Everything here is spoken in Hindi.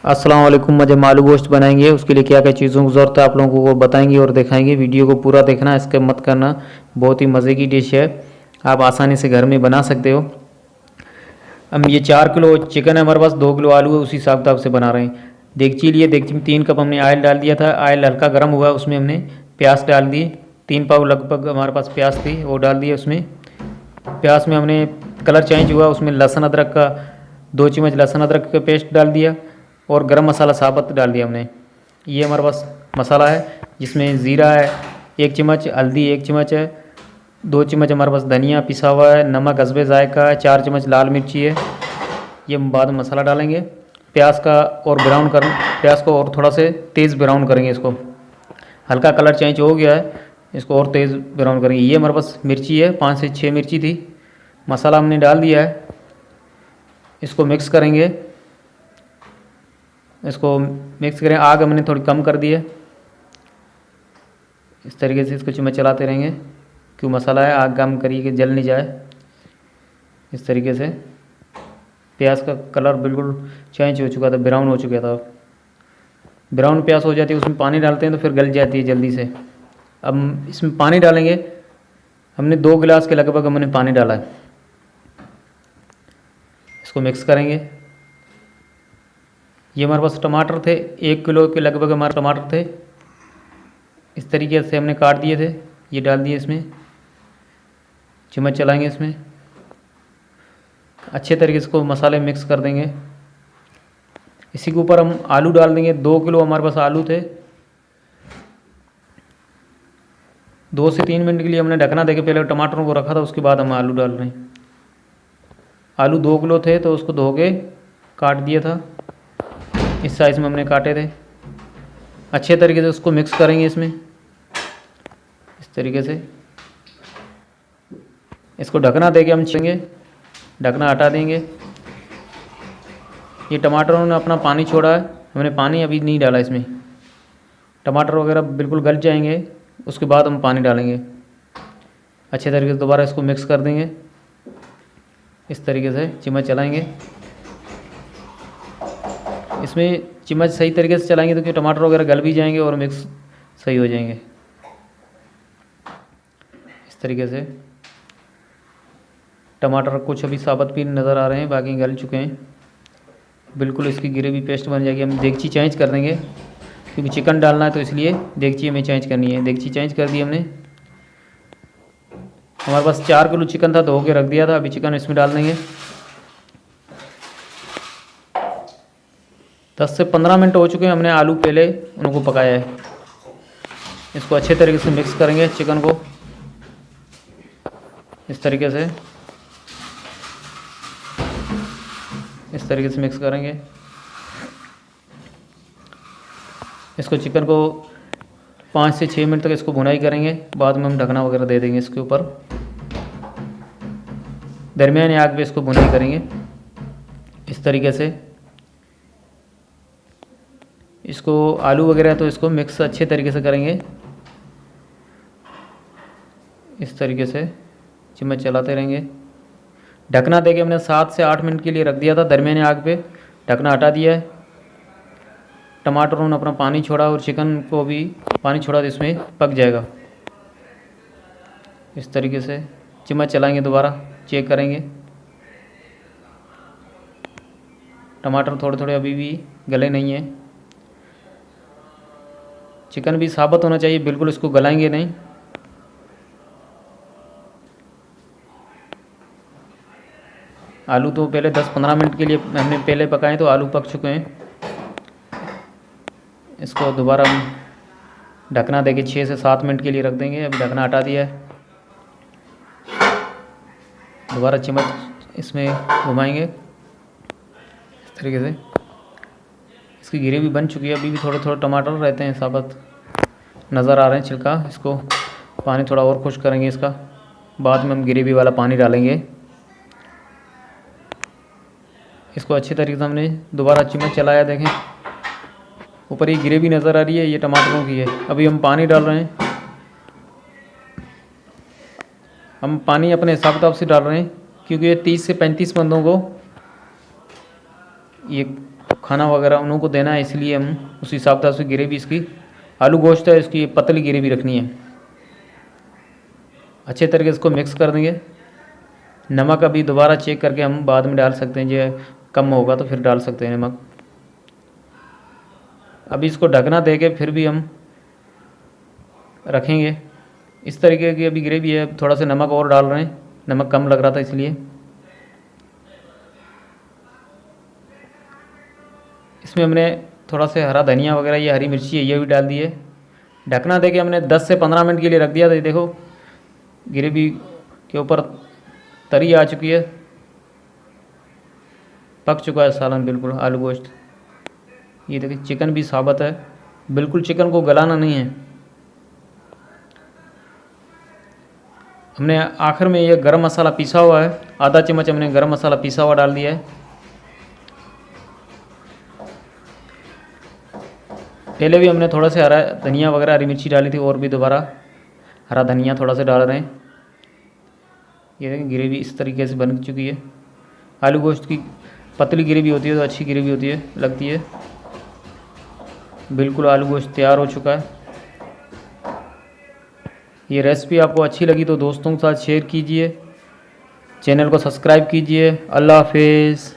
अस्सलाम वालेकुम। जब हम आलू गोश्त बनाएंगे उसके लिए क्या क्या चीज़ों की ज़रूरत है आप लोगों को बताएंगे और दिखाएंगे। वीडियो को पूरा देखना, इसके मत करना। बहुत ही मज़े की डिश है, आप आसानी से घर में बना सकते हो। हम ये 4 किलो चिकन है हमारे पास, 2 किलो आलू है, उसी हिसाब किताब से बना रहे हैं। देगची लिए, देगची में 3 कप हमने ऑयल डाल दिया था। ऑयल हल्का गर्म हुआ, उसमें हमने प्याज डाल दिए। 3 पाव लगभग हमारे पास प्याज थी, वो डाल दिए उसमें। प्याज में हमने कलर चेंज हुआ, उसमें लहसुन अदरक का 2 चम्मच लहसुन अदरक का पेस्ट डाल दिया और गरम मसाला साबुत डाल दिया हमने। ये हमारे पास मसाला है, जिसमें ज़ीरा है 1 चम्मच, हल्दी 1 चम्मच है, 2 चम्मच हमारे पास धनिया पिसा हुआ है, नमक हस्बे जायका है, 4 चम्मच लाल मिर्ची है। ये हम बाद में मसाला डालेंगे। प्याज का और ब्राउन कर प्याज को और थोड़ा से तेज़ ब्राउन करेंगे। इसको हल्का कलर चेंज हो गया है, इसको और तेज़ ब्राउन करेंगे। ये हमारे पास मिर्ची है, 5 से 6 मिर्ची थी। मसाला हमने डाल दिया है, इसको मिक्स करेंगे। इसको मिक्स करें, आग हमने थोड़ी कम कर दी है। इस तरीके से इसको चम्मच चलाते रहेंगे, क्यों मसाला है, आग कम करिए कि जल नहीं जाए। इस तरीके से प्याज का कलर बिल्कुल चेंज हो चुका था, ब्राउन हो चुका था। ब्राउन प्याज हो जाती है, उसमें पानी डालते हैं तो फिर गल जाती है जल्दी से। अब इसमें पानी डालेंगे, हमने 2 गिलास के लगभग हमने पानी डाला है। इसको मिक्स करेंगे। ये हमारे पास टमाटर थे, 1 किलो के लगभग हमारे टमाटर थे। इस तरीके से हमने काट दिए थे, ये डाल दिए इसमें। चम्मच चलाएंगे इसमें, अच्छे तरीके से इसको मसाले मिक्स कर देंगे। इसी के ऊपर हम आलू डाल देंगे। 2 किलो हमारे पास आलू थे। 2 से 3 मिनट के लिए हमने ढकना देके पहले टमाटरों को रखा था, उसके बाद हम आलू डाल रहे हैं। आलू 2 किलो थे तो उसको धो के काट दिया था, इस साइज़ में हमने काटे थे। अच्छे तरीके से उसको मिक्स करेंगे इसमें, इस तरीके से। इसको ढकना देके हम छेंगे, ढकना हटा देंगे। ये टमाटरों ने अपना पानी छोड़ा है, हमने पानी अभी नहीं डाला इसमें। टमाटर वगैरह बिल्कुल गल जाएंगे, उसके बाद हम पानी डालेंगे। अच्छे तरीके से दोबारा इसको मिक्स कर देंगे, इस तरीके से चम्मच चलाएंगे। इसमें चम्मच सही तरीके से चलाएंगे तो कि टमाटर वगैरह गल भी जाएंगे और मिक्स सही हो जाएंगे। इस तरीके से टमाटर कुछ अभी साबुत भी नज़र आ रहे हैं, बाकी गल चुके हैं। बिल्कुल इसकी ग्रेवी पेस्ट बन जाएगी। हम देगची चेंज कर देंगे, क्योंकि चिकन डालना है तो इसलिए देगची हमें चेंज करनी है। देगची चेंज कर दी हमने। हमारे पास 4 किलो चिकन था, धो के रख दिया था। अभी चिकन इसमें डाल देंगे। 10 से 15 मिनट हो चुके हैं, हमने आलू पहले उनको पकाया है। इसको अच्छे तरीके से मिक्स करेंगे चिकन को, इस तरीके से। इस तरीके से मिक्स करेंगे इसको। चिकन को 5 से 6 मिनट तक इसको भुनाई करेंगे, बाद में हम ढकना वगैरह दे देंगे इसके ऊपर। दरमियानी आग पे इसको भुनाई करेंगे, इस तरीके से। इसको आलू वगैरह तो इसको मिक्स अच्छे तरीके से करेंगे, इस तरीके से चम्मच चलाते रहेंगे। ढकना देके हमने 7 से 8 मिनट के लिए रख दिया था दरमियानी आग पे। ढकना हटा दिया है। टमाटरों ने अपना पानी छोड़ा और चिकन को भी पानी छोड़ा, तो इसमें पक जाएगा। इस तरीके से चम्मच चलाएंगे, दोबारा चेक करेंगे। टमाटर थोड़े थोड़े अभी भी गले नहीं हैं। चिकन भी साबुत होना चाहिए, बिल्कुल इसको गलाएंगे नहीं। आलू तो पहले 10-15 मिनट के लिए हमने पहले पकाए, तो आलू पक चुके हैं। इसको दोबारा हम ढकना देके 6 से 7 मिनट के लिए रख देंगे। अभी ढकना हटा दिया है। दोबारा चम्मच इसमें घुमाएंगे, इस तरीके से। इसकी ग्रेवी बन चुकी है। अभी भी थोड़े थोड़े टमाटर रहते हैं, साबुत नज़र आ रहे हैं छिलका। इसको पानी थोड़ा और खुश करेंगे इसका, बाद में हम ग्रेवी वाला पानी डालेंगे। इसको अच्छे तरीके से हमने दोबारा चम्मच चलाया, देखें ऊपर ये ग्रेवी नज़र आ रही है, ये टमाटरों की है। अभी हम पानी डाल रहे हैं। हम पानी अपने हिसाब किताब से डाल रहे हैं, क्योंकि ये 30 से 35 बंदों को ये तो खाना वगैरह उन्हों को देना है, इसलिए हम उस हिसाब से ग्रेवी इसकी आलू गोश्त है इसकी पतली ग्रेवी रखनी है। अच्छे तरीके से इसको मिक्स कर देंगे। नमक अभी दोबारा चेक करके हम बाद में डाल सकते हैं, जो कम होगा तो फिर डाल सकते हैं नमक। अभी इसको ढकना दे के फिर भी हम रखेंगे। इस तरीके की अभी ग्रेवी है। थोड़ा सा नमक और डाल रहे हैं, नमक कम लग रहा था इसलिए। इसमें हमने थोड़ा सा हरा धनिया वगैरह, ये हरी मिर्ची है, ये भी डाल दी है। ढकना दे के हमने 10 से 15 मिनट के लिए रख दिया था। ये देखो ग्रेवी के ऊपर तरी आ चुकी है, पक चुका है सालन बिल्कुल आलू गोश्त। ये देखिए चिकन भी साबुत है, बिल्कुल चिकन को गलाना नहीं है। हमने आखिर में ये गरम मसाला पीसा हुआ है, आधा चम्मच हमने गरम मसाला पीसा हुआ डाल दिया है। पहले भी हमने थोड़ा सा हरा धनिया वगैरह हरी मिर्ची डाली थी, और भी दोबारा हरा धनिया थोड़ा सा डाल रहे हैं। ये देखिए ग्रेवी इस तरीके से बन चुकी है। आलू गोश्त की पतली ग्रेवी होती है तो अच्छी ग्रेवी होती है, लगती है। बिल्कुल आलू गोश्त तैयार हो चुका है। ये रेसिपी आपको अच्छी लगी तो दोस्तों के साथ शेयर कीजिए, चैनल को सब्सक्राइब कीजिए। अल्लाह हाफिज़।